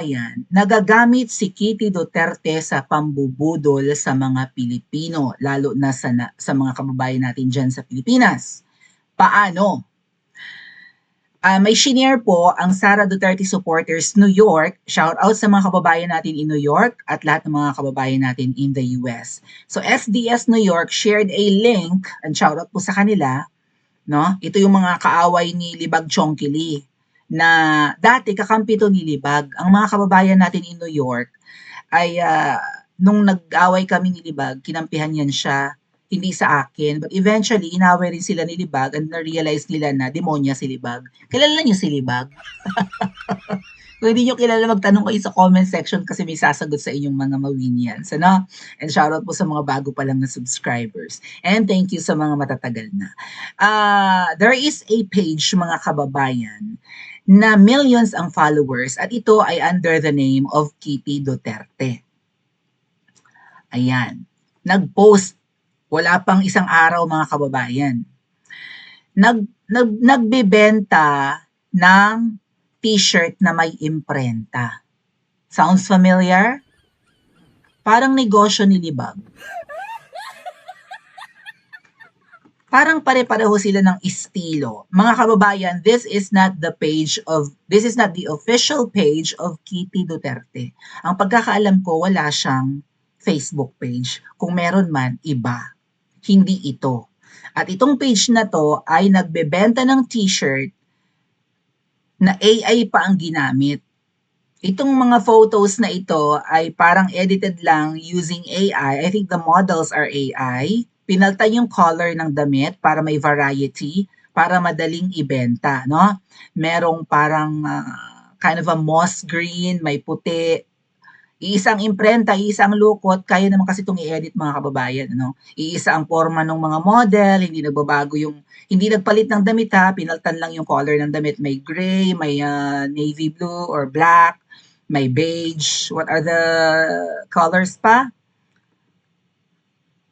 Ayan, nagagamit si Kitty Duterte sa pambubudol sa mga Pilipino, lalo na sa mga kababayan natin dyan sa Pilipinas. Paano? May shinare po ang Sara Duterte Supporters New York. Shout out sa mga kababayan natin in New York at lahat ng mga kababayan natin in the US. So SDS New York shared a link, and shout out po sa kanila, no? Ito yung mga kaaway ni Libag Chongkili na dati kakampi to ni Libag. Ang mga kababayan natin in New York ay nung nag-away kami ni Libag, kinampihan yan siya, hindi sa akin. But eventually, inaway rin sila ni Libag and na-realize nila na demonya si Libag. Kilala niyo si Libag? Kung hindi nyo kilala, magtanong kayo sa comment section kasi may sasagot sa inyong mga mawinians. Ano? And shoutout po sa mga bago pa lang na subscribers. And thank you sa mga matatagal na. There is a page, mga kababayan, na millions ang followers at ito ay under the name of Kitty Duterte. Ayan. Nag-post, wala pang isang araw mga kababayan. Nagbebenta ng t-shirt na may imprenta. Sounds familiar? Parang negosyo ni Libag. Parang pare-pareho sila ng estilo. Mga kababayan, this is not the official page of Kitty Duterte. Ang pagkakaalam ko, wala siyang Facebook page. Kung meron man, iba. Hindi ito. At itong page na to ay nagbebenta ng t-shirt na AI pa ang ginamit. Itong mga photos na ito ay parang edited lang using AI. I think the models are AI. Pinaltan yung color ng damit para may variety, para madaling ibenta, no? Merong parang kind of a moss green, may puti, iisang imprenta, iisang lukot, kaya naman kasi itong i-edit mga kababayan, ano? Iisa ang forma ng mga model, hindi nagbabago hindi nagpalit ng damit ha, pinaltan lang yung color ng damit, may gray, may navy blue or black, may beige, what are the colors pa?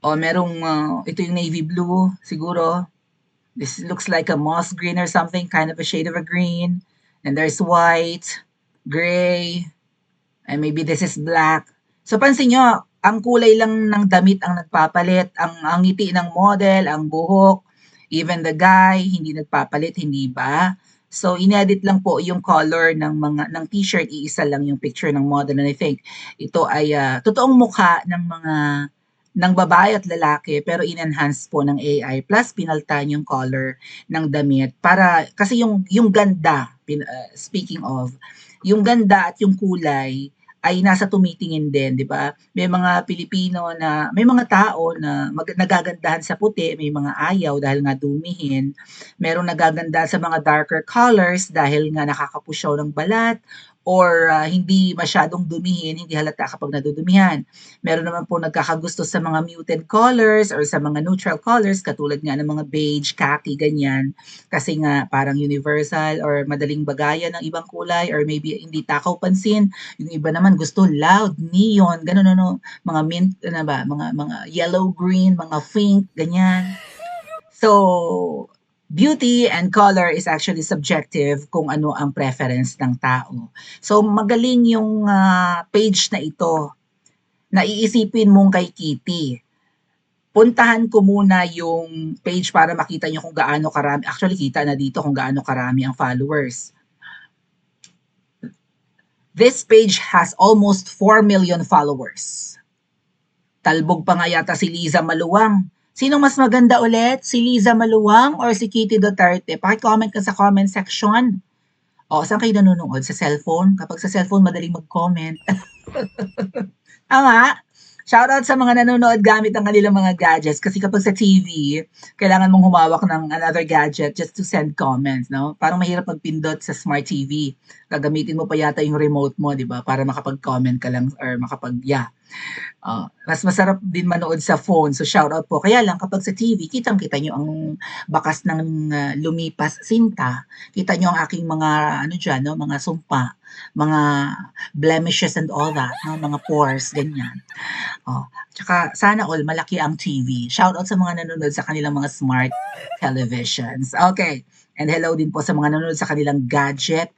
O merong, ito yung navy blue, siguro. This looks like a moss green or something, kind of a shade of a green. And there's white, gray, and maybe this is black. So pansin nyo, ang kulay lang ng damit ang nagpapalit, ang ngiti ng model, ang buhok, even the guy, hindi nagpapalit, hindi ba? So inedit lang po yung color ng t-shirt, iisa lang yung picture ng model, and I think ito ay totoong mukha ng babae at lalaki pero in-enhance po ng AI plus pinaltan yung color ng damit para kasi yung ganda speaking of yung ganda at yung kulay ay nasa tumitingin din, di ba? May mga Pilipino na, may mga tao na nagagandahan sa puti, may mga ayaw dahil nga dumihin. Merong nagaganda sa mga darker colors dahil nga nakakapusyaw ng balat or hindi masyadong dumihin, hindi halata kapag nadudumihan. Meron naman po nagkakagusto sa mga muted colors or sa mga neutral colors katulad nga ng mga beige, khaki, ganyan. Kasi nga parang universal or madaling bagayan ng ibang kulay or maybe hindi takaw pansin. Yung iba naman gusto loud, neon, ganun ano, mga mint na ba, mga yellow green, mga pink, ganyan. So, beauty and color is actually subjective kung ano ang preference ng tao. So, magaling yung page na ito na iisipin mong kay Kitty. Puntahan ko muna yung page para makita nyo kung gaano karami. Actually, kita na dito kung gaano karami ang followers. This page has almost 4 million followers. Talbog pa nga yata si Liza Maluwang. Sino mas maganda ulit? Si Liza Maluwang or si Kitty Duterte? Paki-comment ka sa comment section. O, saan kayo nanonood? Sa cellphone? Kapag sa cellphone, madaling mag-comment. Tama? Shoutout sa mga nanonood gamit ang kanilang mga gadgets kasi kapag sa TV, kailangan mong humawak ng another gadget just to send comments, no? Parang mahirap magpindot sa smart TV. Gagamitin mo pa yata yung remote mo, di ba? Para makapag-comment ka lang or mas masarap din manood sa phone. So shoutout po. Kaya lang kapag sa TV, kitang-kita nyo ang bakas ng lumipas sinta. Kita nyo ang aking mga mga sumpa, mga blemishes and all that, no? Mga pores, ganyan. Tsaka sana all malaki ang TV. Shoutout sa mga nanonood sa kanilang mga smart televisions. Okay. And hello din po sa mga nanonood sa kanilang gadget.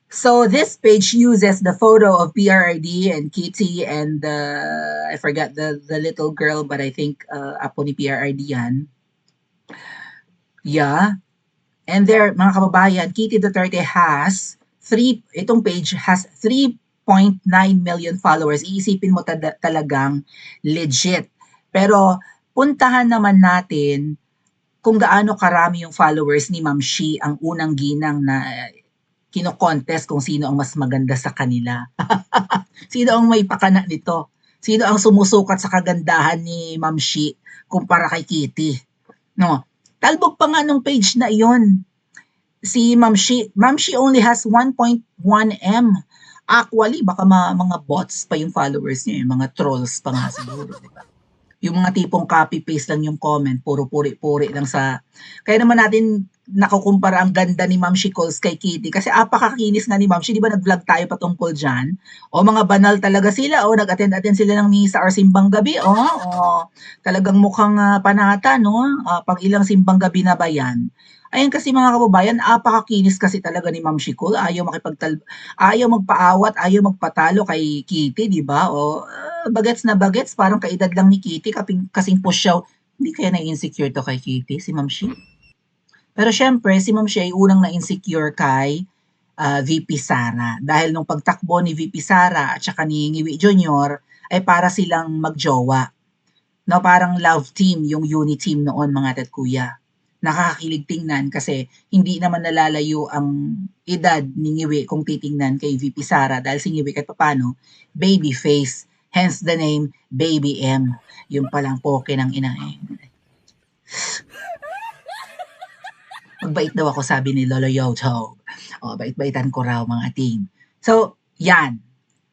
So this page uses the photo of PRRD and Kitty and I forgot the little girl, but I think apo ni PRRD yan. Yeah. And there, mga kababayan, Kitty Duterte itong page has 3.9 million followers. Iisipin mo talagang legit. Pero puntahan naman natin kung gaano karami yung followers ni Ma'am Shi, ang unang ginang na kino-contest kung sino ang mas maganda sa kanila. Sino ang may pakana nito? Sino ang sumusukat sa kagandahan ni Ma'am Shi kumpara kay Kitty? No. Talbog pa nga nung page na iyon. Si Ma'am Shi only has 1.1 M. Actually, baka mga bots pa yung followers niya, mga trolls pa nga siguro, di ba? Yung mga tipong copy-paste lang yung comment, puro puri-puri lang sa... Kaya naman natin nakukumpara ang ganda ni Ma'am Shi calls kay Kitty kasi apakakinis nga ni Ma'am Shi. Di ba nag-vlog tayo patungkol dyan? O mga banal talaga sila o nag-attend sila ng misa or simbang gabi. O talagang mukhang panata, no? Pang ilang simbang gabi na ba yan? Ayun kasi mga kababayan, apakakinis kasi talaga ni Ma'am Shi Cole. Ayaw magpaawat, ayaw magpatalo kay Kitty, di ba? O bagets na bagets, parang kaedad lang ni Kitty, kasing pusyaw. Hindi kaya na-insecure to kay Kitty, si Ma'am Shi? Pero syempre, si Ma'am Shi ay unang na-insecure kay VP Sara. Dahil nung pagtakbo ni VP Sara at saka ni Ngiwi Jr. ay para silang magjowa. No, parang love team, yung uni team noon mga tatkuya. Nakakakilig tingnan kasi hindi naman nalalayo ang edad ni Ngiwi kung titingnan kay VP Sara dahil si Ngiwi kahit papano, baby face. Hence the name Baby M. Yung palang poke ng ina eh. Magbait daw ako sabi ni Lolo Yoto. O, bait-baitan ko raw mga team. So, yan.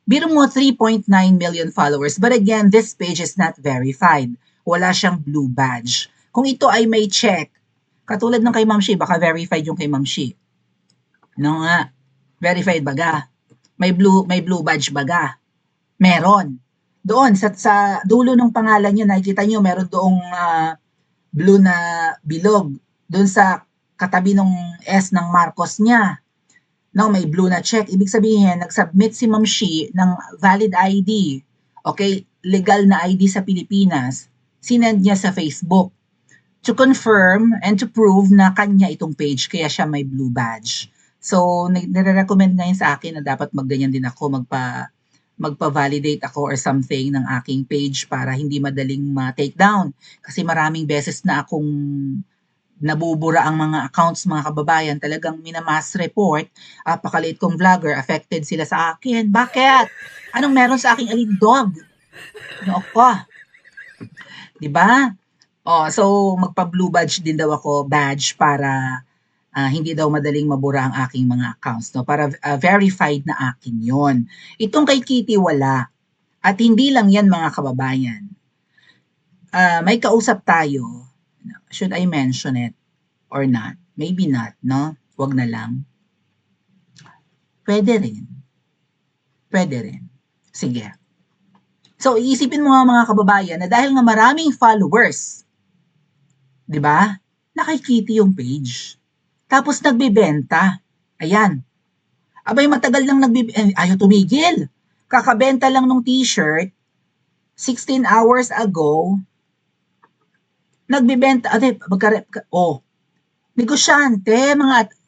Biro mo 3.9 million followers. But again, this page is not verified. Wala siyang blue badge. Kung ito ay may check, katulad ng kay Ma'am Shi, baka verified yung kay Ma'am Shi. No nga. Verified baga. May blue badge baga. Meron. Doon sa dulo ng pangalan niya, nakikita niyo meron doong blue na bilog. Doon sa katabi ng S ng Marcos niya. No, may blue na check. Ibig sabihin, nag-submit si Ma'am Shi ng valid ID. Okay, legal na ID sa Pilipinas. Sinend niya sa Facebook to confirm and to prove na kanya itong page, kaya siya may blue badge. So, nire-recommend ngayon sa akin na dapat magganyan din ako, magpa-validate ako or something ng aking page para hindi madaling ma-take down. Kasi maraming beses na akong nabubura ang mga accounts, mga kababayan. Talagang minamass report. Apakaliit kong vlogger, affected sila sa akin. Bakit? Anong meron sa aking alindog? Ano ako? Diba? So magpa-blue badge din daw ako, badge para hindi daw madaling mabura ang aking mga accounts, no? Para verified na akin yon. Itong kay Kitty wala. At hindi lang yan mga kababayan. May kausap tayo. Should I mention it or not? Maybe not, no? Wag na lang. Pwede rin. Pwede rin. Sige. So, iisipin mo mga kababayan na dahil nga maraming followers, di ba? Nakikita yung page. Tapos nagbebenta. Ayan. Abay matagal lang ayaw tumigil. Kakabenta lang nung t-shirt 16 hours ago. Nagbebenta. Negosyante,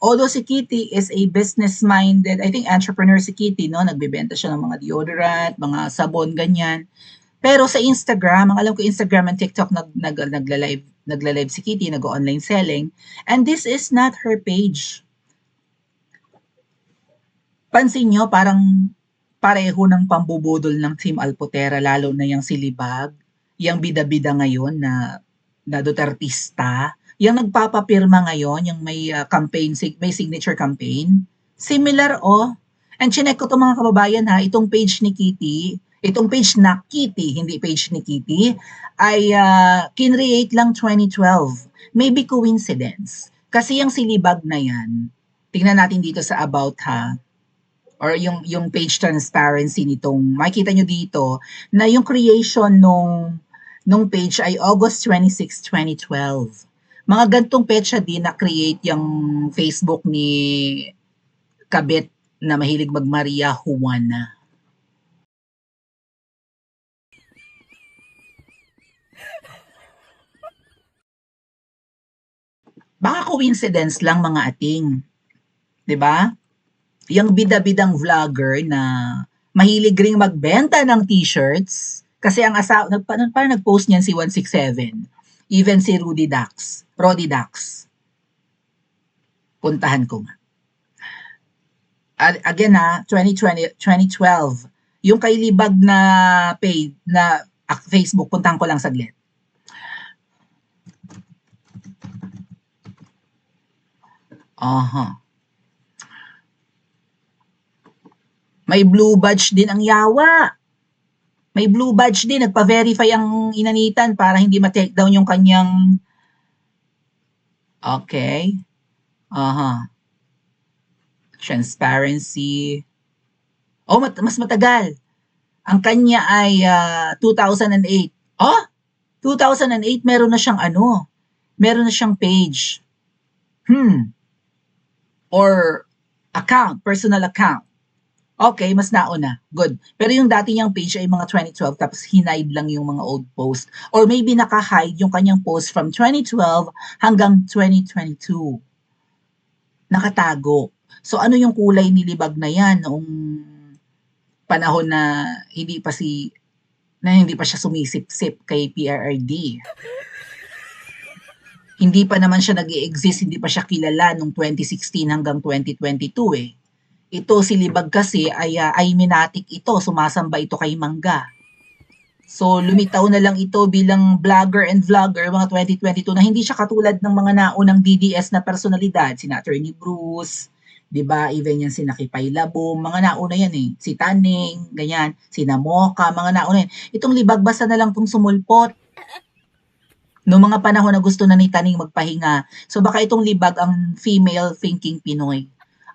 although si Kitty is a business-minded, I think entrepreneur si Kitty, no? Nagbebenta siya ng mga deodorant, mga sabon, ganyan. Pero sa Instagram, ang alam ko Instagram and TikTok nagla-live si Kitty, nag-online selling, and this is not her page. Pansin nyo, parang pareho ng pambubudol ng Team Alpotera, lalo na yung silibag, yung bida-bida ngayon na Dutertista, yung nagpapapirma ngayon, yung may campaign, may signature campaign. Similar, And chinek ko to mga kababayan ha, itong page ni Kitty, itong page na Kitty, hindi page ni Kitty, ay kinreate lang 2012. Maybe coincidence. Kasi yung silibag na yan, tingnan natin dito sa about ha, or yung page transparency nitong, makikita nyo dito, na yung creation nung page ay August 26, 2012. Mga gantong petsa din na-create yung Facebook ni Kabit na mahilig mag-Maria Juana. Baka coincidence lang mga ating, 'di ba? Yung bida-bidang vlogger na mahilig ring magbenta ng t-shirts kasi ang asawa parang nag-post niyan si 167. Even si Roddy Dax. Puntahan ko nga. Again ha, 2012. Yung kay Libag na page na Facebook, puntahan ko lang saglit. Aha. May blue badge din ang yawa. May blue badge din. Nagpa-verify ang inanitan para hindi ma-take down yung kanyang... Okay. Aha. Transparency. Oh, mas matagal. Ang kanya ay 2008. Oh, 2008 meron na siyang meron na siyang page. Or account, personal account. Okay, mas nauna. Good. Pero yung dati niyang page ay mga 2012 tapos hinide lang yung mga old post. Or maybe naka-hide yung kanyang post from 2012 hanggang 2022. Nakatago. So ano yung kulay ni Libag na yan noong panahon na hindi pa siya sumisip-sip kay PRRD. Hindi pa naman siya nag-i-exist, hindi pa siya kilala nung 2016 hanggang 2022 eh. Ito si Libag kasi ay Illuminatic ito, sumasamba ito kay Mangga. So lumitaw na lang ito bilang vlogger and vlogger mga 2022 na hindi siya katulad ng mga naunang DDS na personalidad, sina Attorney Bruce, 'di ba? Even yan si Nakipay Labom, mga nauna yan eh. Si Taning, ganyan, si Namoka, mga nauna yan. Itong Libag basta na lang tong sumulpot. Noong mga panahon na gusto na ni Taning magpahinga. So baka itong Libag ang female thinking Pinoy.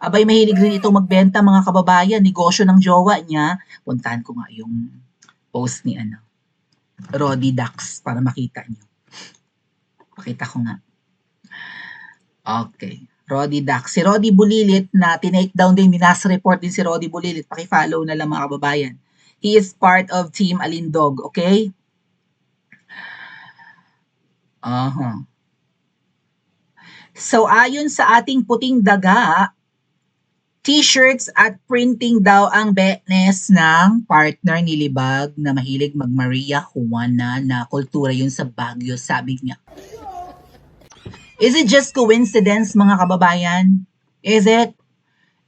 Abay, mahilig rin itong magbenta mga kababayan, negosyo ng jowa niya. Puntahan ko nga yung post ni Roddy Dax para makita niyo. Pakita ko nga. Okay. Roddy Dax. Si Roddy Bulilit na tinake down din, minas report din si Roddy Bulilit. Paki-follow na lang mga kababayan. He is part of Team Alindog, okay? So ayon sa ating puting daga, t-shirts at printing daw ang business ng partner ni Libag na mahilig mag-Maria Juana na kultura yun sa Baguio, sabi niya. Is it just coincidence mga kababayan? Is it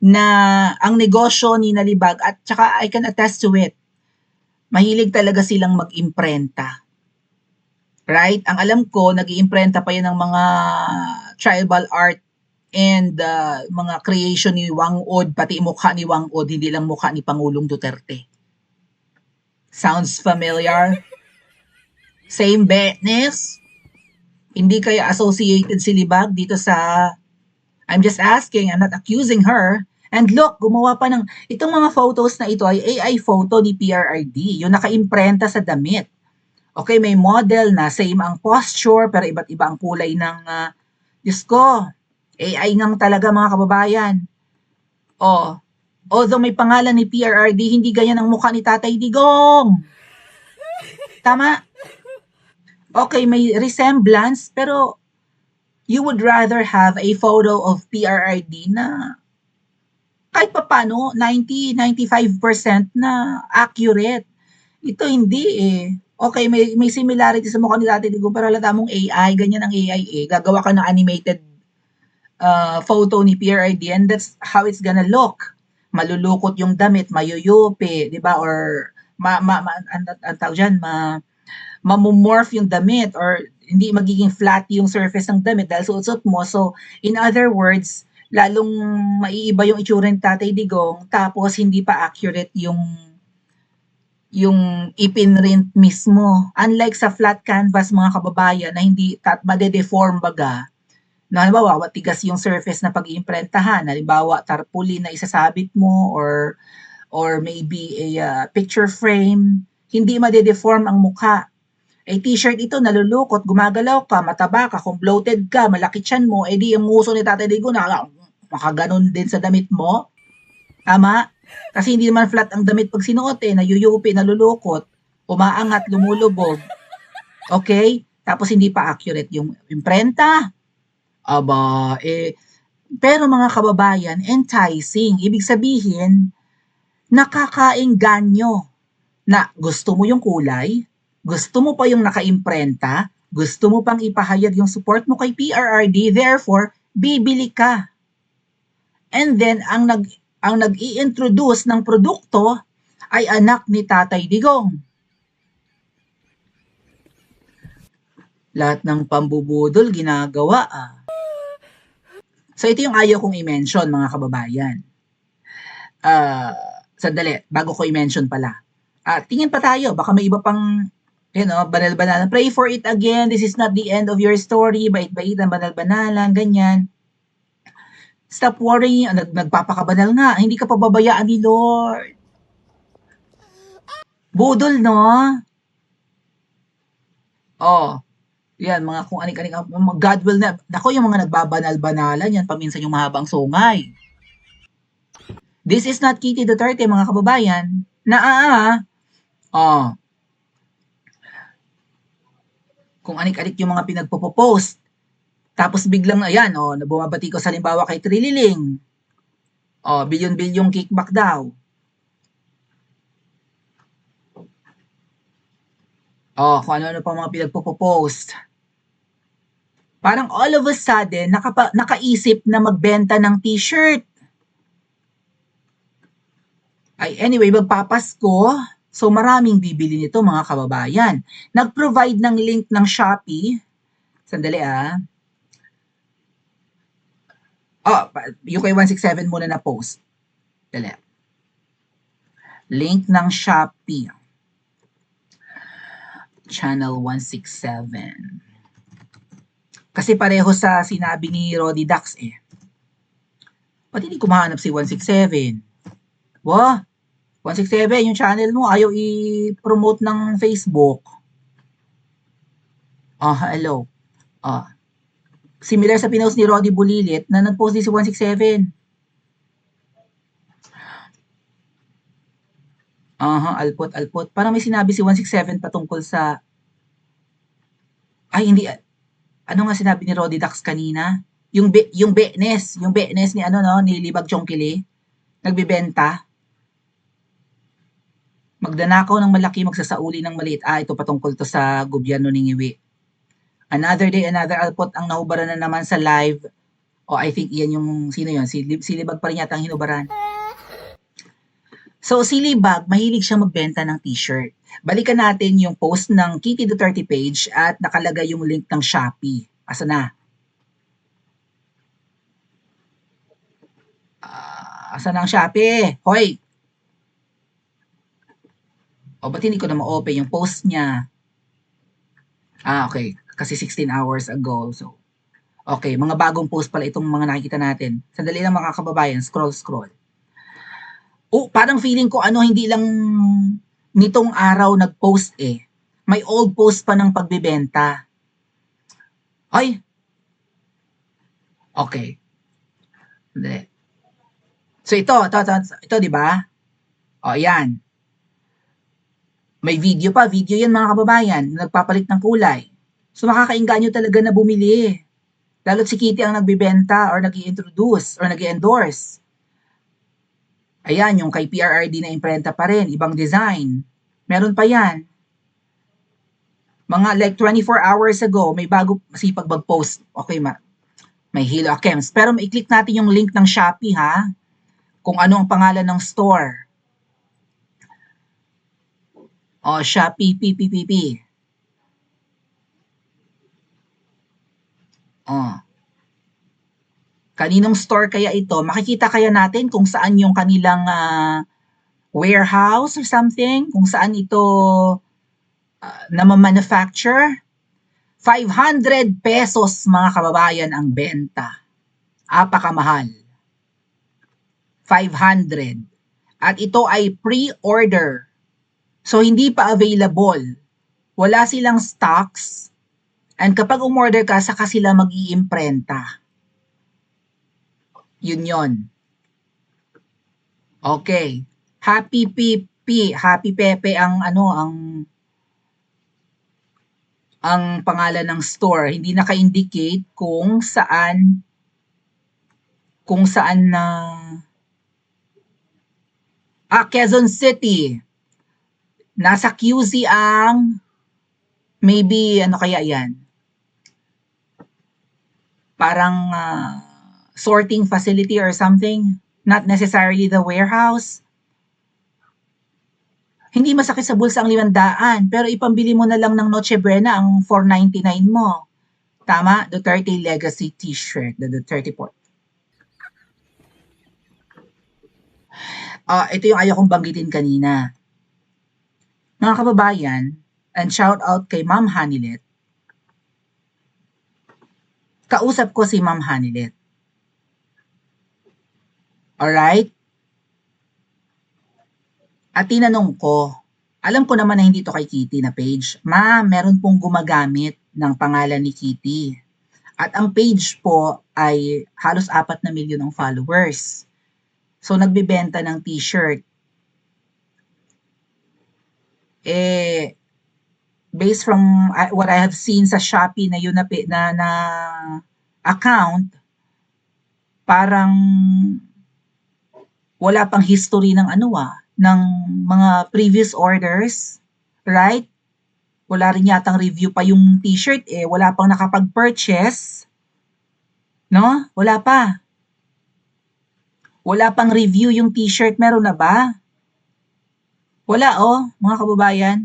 na ang negosyo ni Libag at saka I can attest to it, mahilig talaga silang mag-imprenta. Right? Ang alam ko, nag-iimprenta pa yan ng mga tribal art and mga creation ni Wang Od, pati mukha ni Wang Od, hindi lang mukha ni Pangulong Duterte. Sounds familiar? Same business? Hindi kaya associated si Libag dito sa... I'm just asking, I'm not accusing her. And look, gumawa pa ng... Itong mga photos na ito ay AI photo ni PRRD, yung naka-imprenta sa damit. Okay, may model na same ang posture, pero iba't iba ang kulay ng... Diyos ko, AI ngang talaga mga kababayan. Although may pangalan ni PRRD, hindi ganyan ang mukha ni Tatay Digong. Tama? Okay, may resemblance, pero you would rather have a photo of PRRD na kahit pa paano, 90-95% na accurate. Ito hindi eh. Okay, may similarity sa mukha ni Tatay Digong, pero halata mong AI, ganyan ang AI eh. Gagawa ka ng animated photo ni PRRD and that's how it's gonna look. Malulukot yung damit, mayuyupi, di ba? Or ang tawag dyan, mamomorph yung damit or hindi magiging flat yung surface ng damit dahil suot-suot mo. So, in other words, lalong maiiba yung itsura ni Tatay Digong tapos hindi pa accurate yung ipinrint mismo. Unlike sa flat canvas mga kababayan na hindi made-deform baga, na halimbawa, tigas yung surface na pag-iimprentahan. Halimbawa, tarpaulin na isasabit mo or maybe a picture frame. Hindi made-deform ang mukha. Ay t-shirt ito, nalulukot, gumagalaw ka, mataba ka, kung bloated ka, malaki tiyan mo, edi yung nguso ni Tatay Digong, makaganon din sa damit mo. Tama? Kasi hindi naman flat ang damit pag sinuot eh, nayuyupi, nalulukot, umaangat, lumulubog. Okay? Tapos hindi pa accurate yung imprenta. Aba, pero mga kababayan, enticing. Ibig sabihin, nakakaengganyo na gusto mo yung kulay, gusto mo pa yung nakaimprenta, gusto mo pang ipahayag yung support mo kay PRRD, therefore, bibili ka. And then, ang nag-i-introduce ng produkto ay anak ni Tatay Digong. Lahat ng pambubudol ginagawa So ito yung ayaw kong i-mention mga kababayan. Sandali, bago ko i-mention pala. Tingin pa tayo, baka may iba pang banal-banalan. Pray for it again. This is not the end of your story. Bait-baitan, banal-banalan, ganyan. Stop worrying. Nagpapakabanal nga. Hindi ka pababayaan ni Lord. Budol, no? Oh, yan, mga kung anik-anik. God will na. Nako, yung mga nagbabanal-banalan, yan, paminsan yung mahabang sungay. This is not Kitty Duterte, mga kababayan. Kung anik-anik yung mga pinagpo-post. Tapos biglang, ayan, bumabati ko sa halimbawa kay Trililing. Bilyon-bilyong kickback daw. Kung ano-ano pa mga pinagpo-post. Parang all of a sudden, nakaisip na magbenta ng t-shirt. Anyway, magpapasko. So maraming bibili nito mga kababayan. Nag-provide ng link ng Shopee. Sandali yung kay 167 muna na post. Dali. Link ng Shopee. Channel 167. Kasi pareho sa sinabi ni Roddy Dax eh. Ba't hindi ko mahanap si 167? 167, yung channel mo, ayaw i-promote ng Facebook. Hello. Similar sa pinost ni Roddy Bulilit na nag-post din si 167. Alpot. Parang may sinabi si 167 patungkol sa... hindi. Ano nga sinabi ni Roddy Dax kanina? Yung Benes ni ni Libag Chongkili, nagbebenta. Magdanakaw ng malaki, magsasauli ng maliit. Ito patungkol to sa gobyerno ni Ngiwi. Another day, another alpot ang nahubaran na naman sa live. I think iyan yung, sino yun? Si Libag pa rin yata ang hinubaran. So, si Libag, mahilig siya magbenta ng t-shirt. Balikan natin yung post ng Kitty Duterte page at nakalagay yung link ng Shopee. Asa na? Asa na ang Shopee? Hoy! Ba't hindi ko na ma-open yung post niya? Okay. Kasi 16 hours ago. So, okay. Mga bagong post pala itong mga nakikita natin. Sandali lang mga kababayan. Scroll. Parang feeling ko hindi lang nitong araw nag-post eh. May old post pa ng pagbebenta. Ay! Okay. Sandali. So ito di ba? Yan. May video pa. Video yan mga kababayan. Nagpapalit ng kulay. So makakainganyo talaga na bumili. Lalo't si Kitty ang nagbebenta or nag-i-introduce or nag-i-endorse. Ayan, yung kay PRRD na imprenta pa rin. Ibang design. Meron pa yan. Mga like 24 hours ago, may bago masipag mag-post. Okay, may Hilo Akems. Pero i-click natin yung link ng Shopee ha. Kung ano ang pangalan ng store. Shopee PPPP. Kaninong store kaya ito? Makikita kaya natin kung saan yung kanilang warehouse or something? Kung saan ito na-manufacture? 500 pesos mga kababayan ang benta. Apakamahal. 500. At ito ay pre-order. So, hindi pa available. Wala silang stocks. And kapag umorder ka, saka sila mag-iimprenta. Yun. Okay. Happy Pipi, Happy Pepe ang ano, ang pangalan ng store. Hindi naka-indicate kung saan na Quezon City. Nasa QC ang maybe ano kaya 'yan? Parang sorting facility or something, not necessarily the warehouse. Hindi masakit sa bulsa ang 500, pero ipambili mo na lang ng Noche Buena ang 499 mo. Tama? Duterte Legacy T-shirt, the Duterte po. Ito yung ayaw kong banggitin kanina. Mga kababayan, and shout out kay Ma'am Hanilet. Kausap ko si Ma'am Hanilet. Alright? At tinanong ko, alam ko naman na hindi to kay Kitty na page. Ma'am, meron pong gumagamit ng pangalan ni Kitty. At ang page po ay halos 4 na milyon ang followers. So, nagbebenta ng t-shirt. Based from what I have seen sa Shopee na yun na account, parang wala pang history ng ng mga previous orders, right? Wala rin yatang review pa yung t-shirt wala pang nakapag-purchase, no? Wala pa. Wala pang review yung t-shirt, meron na ba? Wala mga kababayan.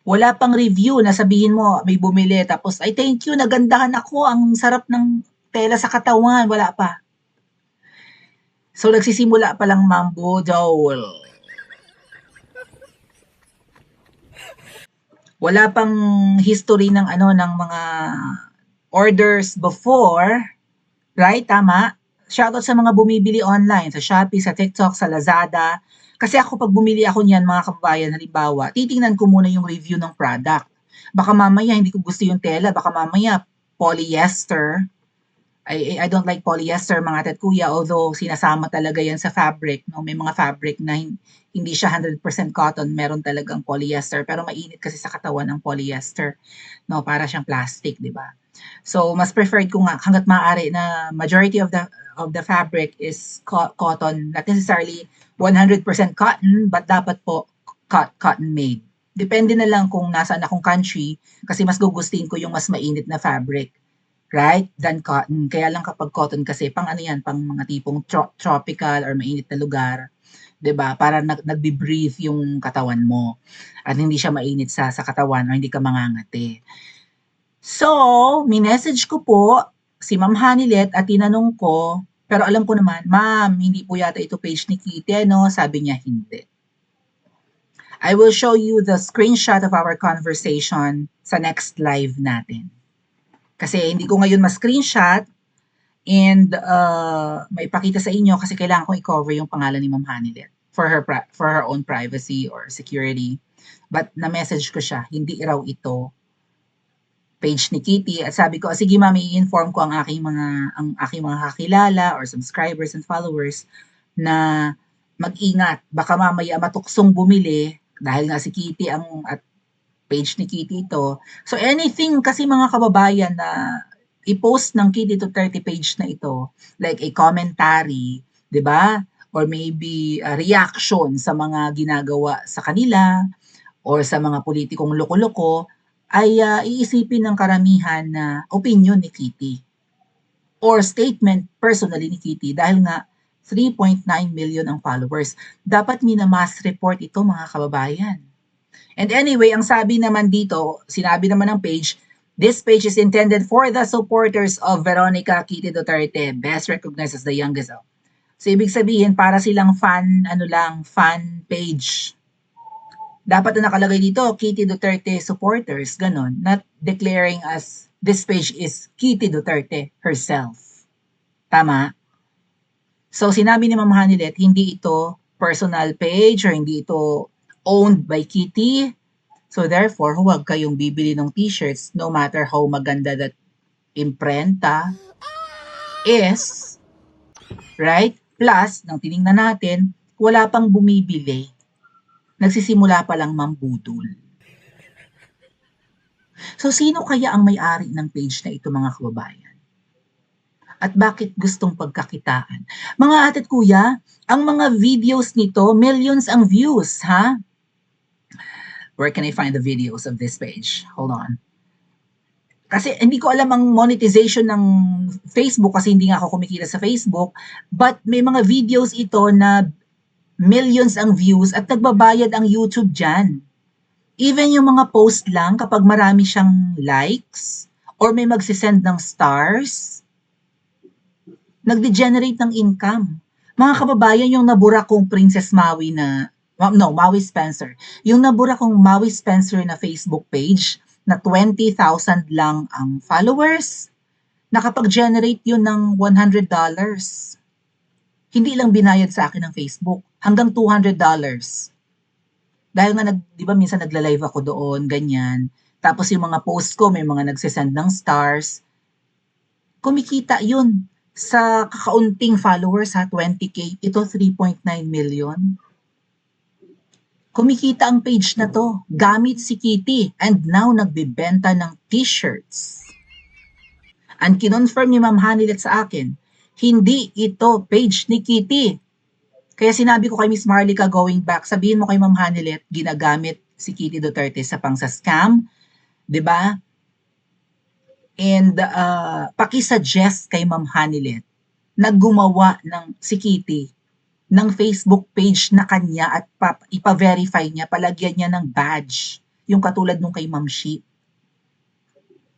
Wala pang review na sabihin mo may bumili tapos ay thank you, nagandahan ako, ang sarap ng tela sa katawan, wala pa. So nagsisimula pa lang mambo Joel. Wala pang history ng ng mga orders before, right? Tama? Shoutout sa mga bumibili online, sa Shopee, sa TikTok, sa Lazada. Kasi ako pag bumili ako niyan mga kababayan, halimbawa, titingnan ko muna yung review ng product. Baka mamaya hindi ko gusto yung tela, baka mamaya polyester. I don't like polyester mga tet kuya, although sinasama talaga yan sa fabric, no? May mga fabric na hindi siya 100% cotton, meron talagang polyester, pero mainit kasi sa katawan ang polyester, no? Para siyang plastic, di ba? So, mas preferred ko nga hangga't maaari na majority of the fabric is cotton, not necessarily 100% cotton, but dapat po cotton made. Depende na lang kung nasaan akong country, kasi mas gugustuhin ko yung mas mainit na fabric, right? Than cotton. Kaya lang kapag cotton kasi pang yan, pang mga tipong tropical or mainit na lugar, 'di ba? Para nagbi-breathe yung katawan mo at hindi siya mainit sa katawan o hindi ka mangangati. So, minessage ko po si Ma'am Hanilet at tinanong ko, pero alam ko naman, "Ma'am, hindi po yata ito page ni Kitty, no?" Sabi niya, "Hindi." I will show you the screenshot of our conversation sa next live natin. Kasi hindi ko ngayon ma-screenshot and maipakita sa inyo kasi kailangan kong i-cover yung pangalan ni Ma'am Hanilet for her own privacy or security. But na-message ko siya, hindi raw ito page ni Kitty at sabi ko, sige ma'am, i-inform ko ang aking mga kakilala or subscribers and followers na mag-ingat. Baka mamaya matuksong bumili dahil nga si Kitty at page ni Kitty ito. So anything kasi mga kababayan na i-post ng Kitty Duterte page na ito, like a commentary, 'di ba? Or maybe a reaction sa mga ginagawa sa kanila or sa mga politikong loko-loko, ay iisipin ng karamihan na opinion ni Kitty or statement personally ni Kitty dahil nga 3.9 million ang followers. Dapat minamass report ito mga kababayan. And anyway, ang sabi naman dito, sinabi naman ng page, this page is intended for the supporters of Veronica Kitty Duterte, best recognized as the youngest. So, ibig sabihin, para silang fan page. Dapat na nakalagay dito, Kitty Duterte supporters, ganon. Not declaring as this page is Kitty Duterte herself. Tama? So, sinabi ni Ma'am Hanilet, hindi ito personal page or hindi ito owned by Kitty. So therefore, huwag kayong bibili ng t-shirts no matter how maganda that imprenta is, right? Plus, nang tiningnan natin, wala pang bumibili. Nagsisimula pa lang mambudol. So, sino kaya ang may-ari ng page na ito, mga kababayan? At bakit gustong pagkakitaan? Mga ate at kuya, ang mga videos nito, millions ang views, ha? Where can I find the videos of this page? Hold on. Kasi hindi ko alam ang monetization ng Facebook kasi hindi nga ako kumikita sa Facebook, but may mga videos ito na millions ang views at nagbabayad ang YouTube dyan. Even yung mga post lang kapag marami siyang likes or may magsisend ng stars, nagde-generate ng income. Mga kababayan, yung nabura kong Princess Maui na, no, Maui Spencer. Yung nabura kong Maui Spencer na Facebook page na 20,000 lang ang followers, nakapag-generate yun ng $100. Hindi lang binayad sa akin ng Facebook, hanggang $200. Dahil nga, 'di ba minsan nagla-live ako doon, ganyan. Tapos yung mga post ko, may mga nagsisend ng stars. Kumikita yun sa kakaunting followers ha, 20K. Ito 3.9 million. Kumikita ang page na to gamit si Kitty and now nagbebenta ng t-shirts. Ang kinonfirm ni Ma'am Hanilet sa akin, hindi ito page ni Kitty. Kaya sinabi ko kay Miss Marlica going back, sabihin mo kay Ma'am Hanilet, ginagamit si Kitty Duterte sa pang-scam, 'di ba? And paki-suggest kay Ma'am Hanilet na gumawa ng si Kitty ng Facebook page na kanya at ipa-verify niya, palagyan niya ng badge, yung katulad nung kay Ma'am Shi.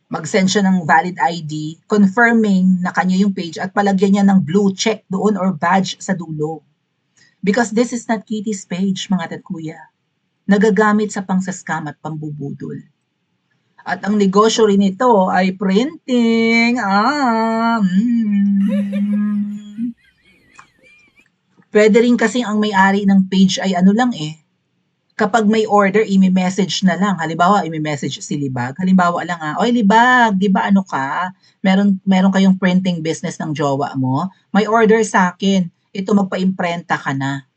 Mag-send siya ng valid ID confirming na kanya yung page at palagyan niya ng blue check doon or badge sa dulo. Because this is not Kitty's page, mga tat kuya. Nagagamit sa pang-scam at pambubudol. At ang negosyo rin ito ay printing. Pwede rin kasi ang may-ari ng page ay ano lang eh. Kapag may order, i-message na lang. Halimbawa, i-message si Libag. Halimbawa lang oy Libag, di ba ano ka? Meron kayong printing business ng jowa mo? May order sa akin. Ito, magpa-imprenta ka na.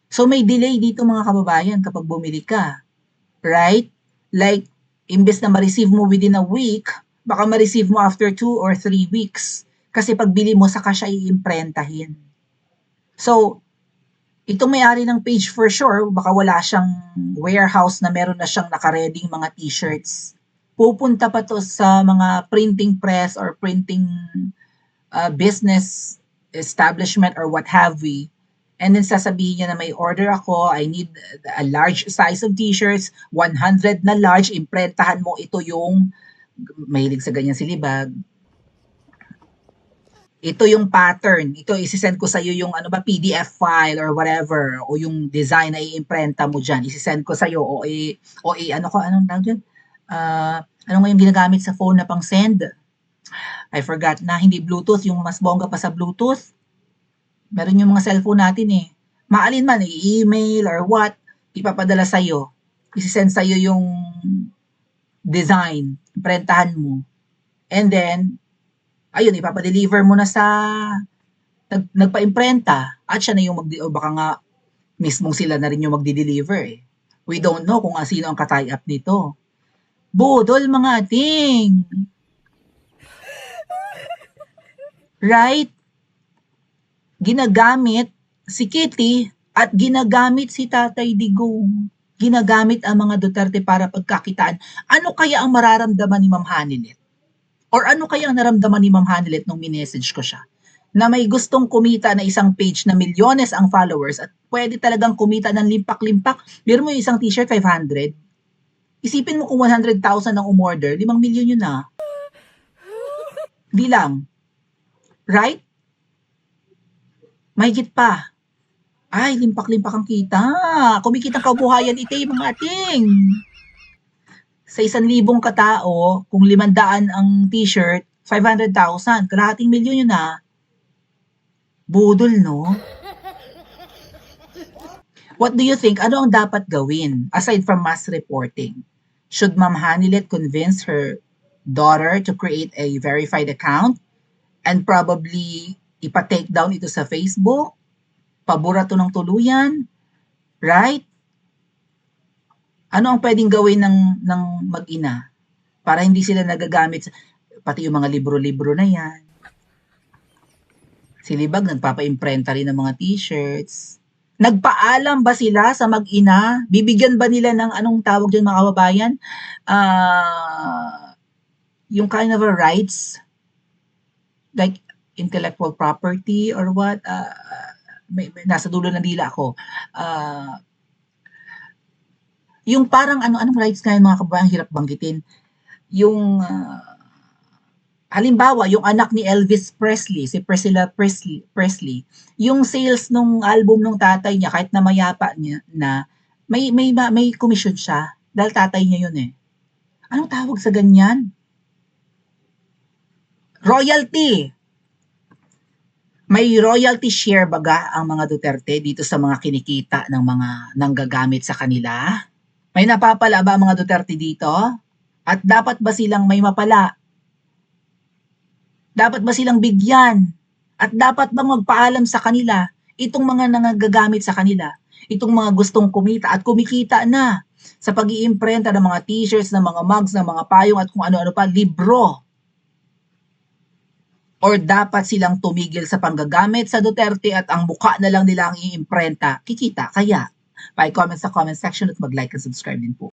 So may delay dito mga kababayan kapag bumili ka. Right? Like, imbes na ma-receive mo within a week, baka ma-receive mo after 2 or 3 weeks. Kasi pagbili mo, saka siya i-imprentahin. So, itong may-ari ng page for sure, baka wala siyang warehouse na meron na siyang nakareding mga t-shirts. Pupunta pa to sa mga printing press or printing business establishment or what have we. And then sasabihin niya na may order ako, I need a large size of t-shirts, 100 na large, imprentahan mo ito yung, mahilig sa ganyan si Libag, ito yung pattern, ito isisend ko sa iyo yung ano ba, PDF file or whatever, o yung design na i-imprenta mo dyan, isisend ko sa iyo ano ko, anong tawag dyan? Ano nga yung ginagamit sa phone na pang send? I forgot na, hindi Bluetooth, yung mas bongga pa sa Bluetooth. Meron yung mga cellphone natin eh. Maalin man, i-email or what, ipapadala sa iyo. Isisend sa iyo yung design, imprentahan mo. And then, ayun, ipapadeliver mo na sa nagpa-imprenta at siya na yung o baka nga mismong sila na rin yung magdi-deliver eh. We don't know kung sino ang ka-tie up nito. Budol mga ating. Right? Ginagamit si Kitty at ginagamit si Tatay Digong. Ginagamit ang mga Duterte para pagkakitaan. Ano kaya ang mararamdaman ni Ma'am Hanilet? Or ano kaya ang naramdaman ni Ma'am Hanilet nung minessage ko siya? Na may gustong kumita na isang page na milyones ang followers at pwede talagang kumita ng limpak-limpak. Biro mo yung isang t-shirt, 500. Isipin mo kung 100,000 ang umorder, 5 milyon yun na. Di lang. Right? Mahigit pa. Ay, limpak-limpak ang kita. Kumikita kabuhayan ite, mga ating. Sa 1,000 katao, kung 500 ang t-shirt, 500,000. Kalahating milyon yun na. Budol, no? What do you think? Ano ang dapat gawin aside from mass reporting? Should Ma'am Hanilet convince her daughter to create a verified account and probably ipa-take down ito sa Facebook, pabura to ng tuluyan, right? Ano ang pwedeng gawin ng mag-ina para hindi sila nagagamit, pati yung mga libro-libro na yan. Si Libag nagpapa-imprenta rin ng mga t-shirts. Nagpaalam ba sila sa mag-ina? Bibigyan ba nila ng anong tawag dyan mga kababayan? Yung kind of a rights, like intellectual property or what? May nasa dulo ng dila ako. Yung parang anong rights nga mga kababayan, hirap banggitin. Yung halimbawa, yung anak ni Elvis Presley, si Priscilla Presley, yung sales nung album nung tatay niya, kahit na mayapa niya na, may commission siya dahil tatay niya yun eh. Anong tawag sa ganyan? Royalty. May royalty share baga ang mga Duterte dito sa mga kinikita ng mga nanggagamit sa kanila? May napapala ba ang mga Duterte dito? At dapat ba silang may mapala? Dapat ba silang bigyan? At dapat bang magpaalam sa kanila itong mga nangagamit sa kanila? Itong mga gustong kumita at kumikita na sa pag-iimprenta ng mga t-shirts, ng mga mugs, ng mga payong at kung ano-ano pa, libro. Or dapat silang tumigil sa panggagamit sa Duterte at ang mukha na lang nila ang iimprenta? Kikita kaya? Pa-comment sa comment section at mag-like and subscribe din po.